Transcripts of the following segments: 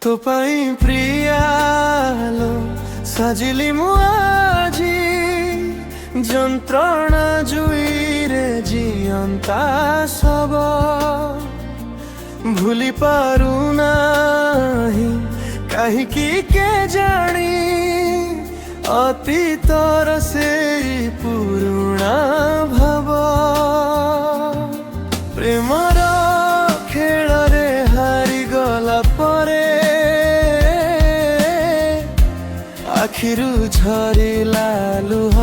तो पाई प्रियालो साजिली मु आजी যন্ত্রণা জুইরে জিয়ন্তা সব ভুলি পারু নাহি কাহিকি কে জানি অতীতর সেই পুরুণা ভাব প্রেমর খেଳରେ হারিগলা পরে আখিরু ঝরিলা লুহ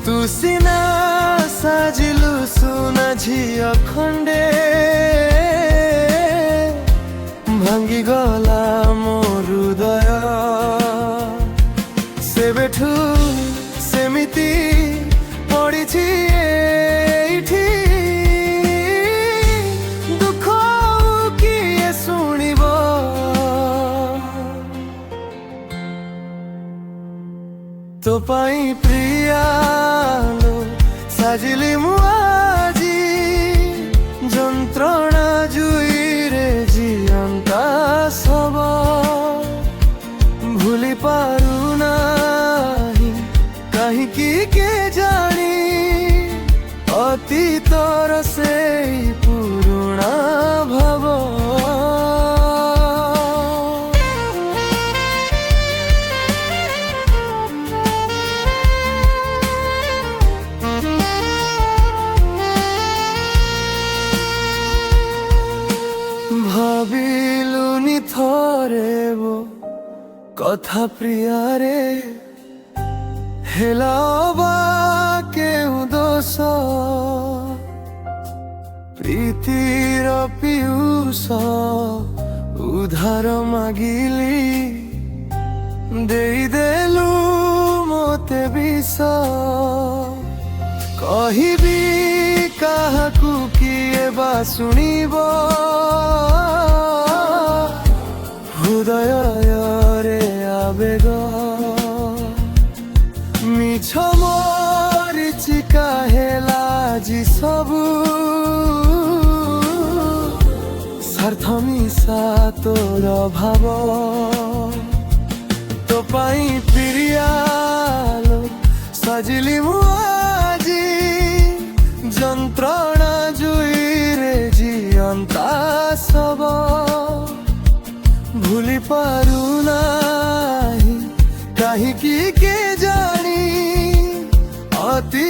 तू सिना साजिलु सुना झिया खंडे भांगी गला मो हृदय से बेठू सेमिति पड़िछि एठी दुख किए शुणिबो तो पाई प्रियालो साजिली मु आजी যন্ত্রণা জুইরে জিয়ন্তা সব ভুলি পারু নাহি কাহিকি কে জানি অতীতর সেই পুরুণা ভাব ভাবিলুনি থরে বো কথা প্রিয়ারে হেলাবা কেউ দোষ প্রীতির পিউষ উধার মাগিলি দেই দেলু মতে বিষ কহিবি কাহাকু কিয়ে বা শুনিব হৃদয়রে আবেগ মিছ মরিচিকা হেলা জি সবু স্বার্থ মিশা তোর ভাব তো পাই প্রিয়ালো সাজিলি মু আজি যন্ত্রণা জুইরে জিয়ন্তা সব ভুলি পারু নাহি কাহিকি কে জানি অতি